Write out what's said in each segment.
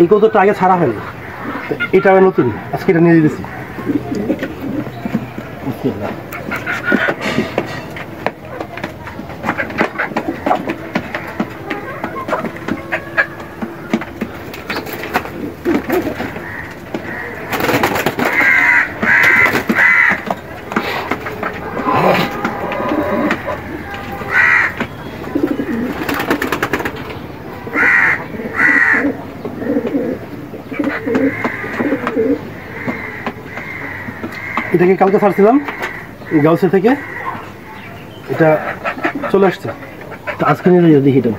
এই কবুতরটা আগে ছাড়া হয়নি, এটা নতুন, আজকে এটা নিয়ে দিয়েছি। এটাকে কালকে ছাড়ছিলাম গাউসে থেকে, এটা চলে আসছে, আজকে নিয়ে যাই দেখি। এটা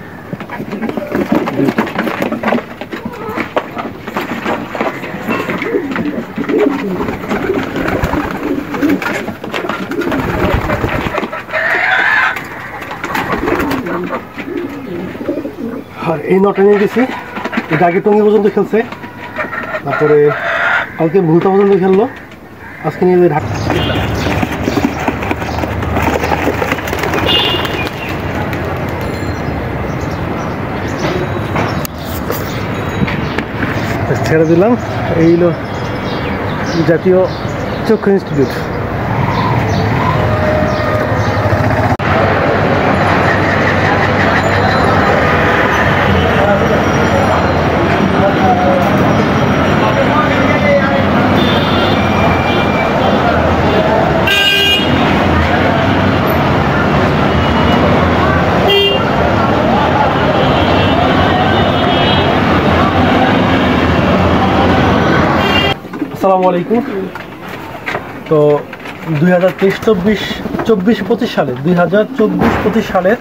আর এই নটা নিয়ে গেছি, এটা আগে টঙ্গি পর্যন্ত খেলছে, তারপরে কালকে ভুলতা পর্যন্ত খেললো, আজকে নিয়ে ঢাকা। ছেড়ে দিলাম, এই হলো জাতীয় চক্ষু ইনস্টিটিউট। আসসালামু আলাইকুম। তো 2023-24-24-25 সালে 2024-25 সালের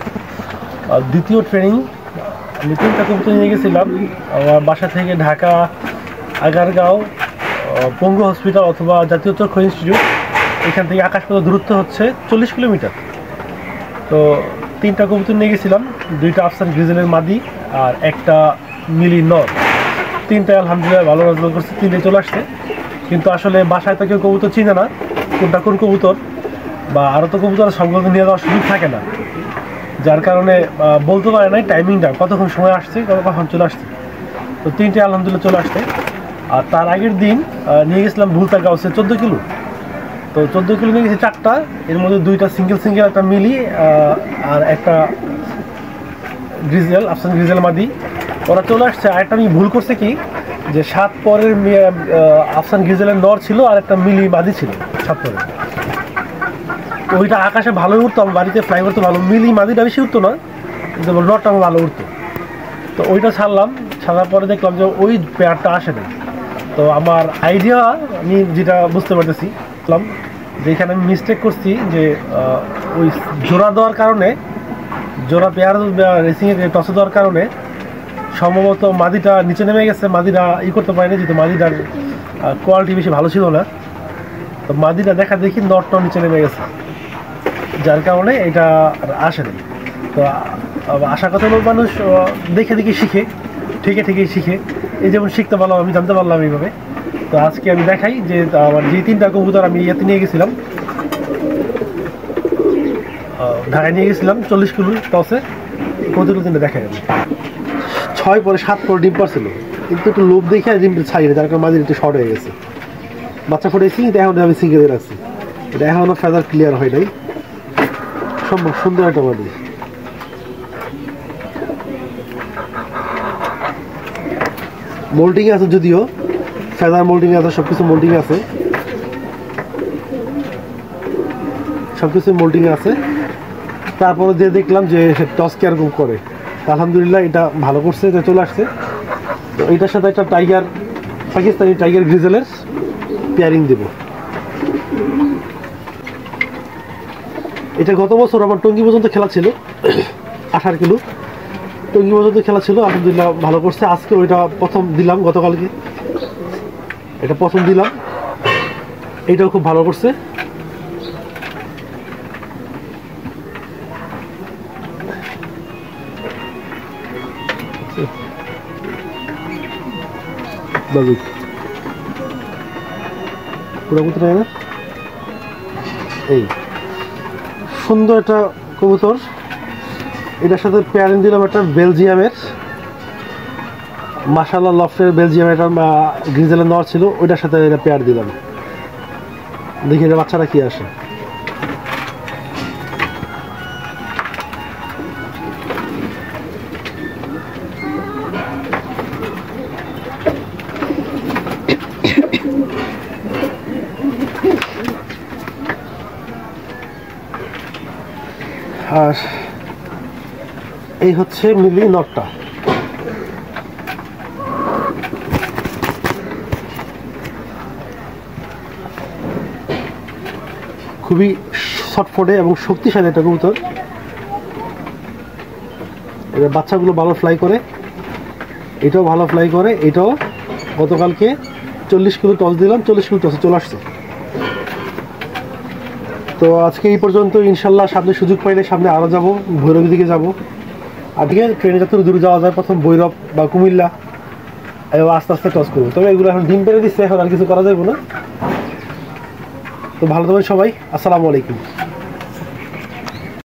দ্বিতীয় ট্রেনিং আমি 3টা কবুতর নিয়ে গেছিলাম আমার বাসা থেকে ঢাকা আগারগাঁও পঙ্গু হসপিটাল অথবা জাতীয় চক্ষু ইনস্টিটিউট, এখান থেকে আকাশপথের দূরত্ব হচ্ছে 40 কিলোমিটার। তো 3টা কবুতর নিয়ে গেছিলাম, 2টা আফসান গ্রিজেলের মাদি আর একটা মিলি নর। 3টাই আলহামদুলিল্লাহ ভালো রেজাল্ট করছে, 3টাই চলে আসছে। কিন্তু আসলে বাসায় তো কেউ কবুতর চিনে না কোনটা কোন কবুতর, বা আরও তো কবুতর সবগুলো নিয়ে যাওয়ার সুযোগ থাকে না, যার কারণে বলতে পারে নাই টাইমিংটা কতক্ষণ সময় আসছে কখন চলে আসছে। তো 3টাই আলহামদুলিল্লাহ চলে আসছে। আর তার আগের দিন নিয়ে গেছিলাম ভুলতা গাউসে 14 কিলো। তো 14 কিলো নিয়ে গেছি 4টা, এর মধ্যে 2টা সিঙ্গেল একটা মিলি আর একটা গ্রিজেল আফসান গ্রিজেল মাদি, ওরা চলে আসছে। আরেকটা আমি ভুল করছে কি, যে 7 পরের আফসান গ্রিজেলের নর ছিল আর একটা মিলি মাদি ছিল 7 পরে। তো ওইটা আকাশে ভালোই উঠতো, আমার বাড়িতে ফ্লাই করতো ভালো, মিলি মাদিটা বেশি উঠতো না, কিন্তু নরটা আমার ভালো উঠতো। তো ওইটা ছাড়ার পরে দেখলাম যে ওই পেয়ারটা আসে না। তো আমার আইডিয়া আমি যেটা বুঝতে পারতেছি যে এখানে আমি মিস্টেক করছি, যে ওই জোড়া দেওয়ার কারণে, জোড়া পেয়ার রেসিংয়ে টসে দেওয়ার কারণে সম্ভবত মাদিটা নিচে নেমে গেছে, মাদিটা করতে পারেনি, যেহেতু মাদিটার কোয়ালিটি বেশি ভালো ছিল না। তো মাদিটা দেখা দেখি নটটা নিচে নেমে গেছে, যার কারণে এটা আসেনি। তো আশা কথা হলো মানুষ দেখে শিখে, ঠিকই শিখে, এই যেমন শিখতে পারলাম, আমি জানতে পারলাম এইভাবে। তো আজকে আমি দেখাই যে আমার যে 3টা কবুতর আমি ইয়েতে নিয়ে গেছিলাম, ঢাকায় নিয়ে গেছিলাম 40 কিলো টসে, কবুতর 3টা দেখাই আমি। 6 পরে 7 পরে ডিম পারছিল, কিন্তু একটু লোভ দেখে ডিম ছাড়িয়ে, যার কারণে মাঝে একটু শর্ট হয়ে গেছে। বাচ্চা ফুটেছি, কিন্তু এখন আমি সিঙ্গে রাখছি, এটা এখনও ফেদার ক্লিয়ার হয় নাই। সম্ভব সুন্দর একটা মাদি, মোল্ডিং আছে, যদিও ফেদার মোল্ডিং আছে, সবকিছু মোল্ডিং আছে, সবকিছু মোল্ডিং আছে। তারপরে দিয়ে দেখলাম যে টস কিরকম করে, আলহামদুলিল্লাহ এটা ভালো করছে, এটা চলে আসছে। তো এইটার সাথে একটা টাইগার, পাকিস্তানি টাইগার গ্রিজেলের পেয়ারিং দেব। এটা গত বছর আমার টঙ্গি পর্যন্ত খেলা ছিল, 18 কিলো টঙ্গি পর্যন্ত খেলা ছিল, আলহামদুলিল্লাহ ভালো করছে। আজকে ওইটা প্রথম দিলাম, গতকালকে এটা প্রথম দিলাম, এইটাও খুব ভালো করছে। এই সুন্দর একটা কবুতর, এটার সাথে পেয়ারিং দিলাম একটা বেলজিয়ামের মাশাআল্লাহ লফটের বেলজিয়াম এটা গ্রিজেলের নর ছিল, ওইটার সাথে এটা পেয়ার দিলাম। দেখি এটা বাচ্চারা কি আসে। আর এই হচ্ছে মিলি নটটা। খুবই শর্টফোটে এবং শক্তিশালী একটা কবুতর। এর বাচ্চাগুলো ভালো ফ্লাই করে, এটাও ভালো ফ্লাই করে। এটাও গতকালকে 40 কিলো টস দিলাম, 40 কিলো টসে চলে আসছে। তো আজকে এই পর্যন্ত, ইনশাল্লাহ সামনে সুযোগ পাইলে সামনে আরও যাবো, ভৈরবের দিকে যাবো। আজকে ট্রেনে যত দূরে যাওয়া যায় প্রথম ভৈরব বা কুমিল্লা, এবার আস্তে আস্তে টস করবো। তবে এগুলো এখন ডিম পেরে দিচ্ছে, এখন আর কিছু করা যাবে না। তো ভালো থাকবেন সবাই, আসসালামু আলাইকুম।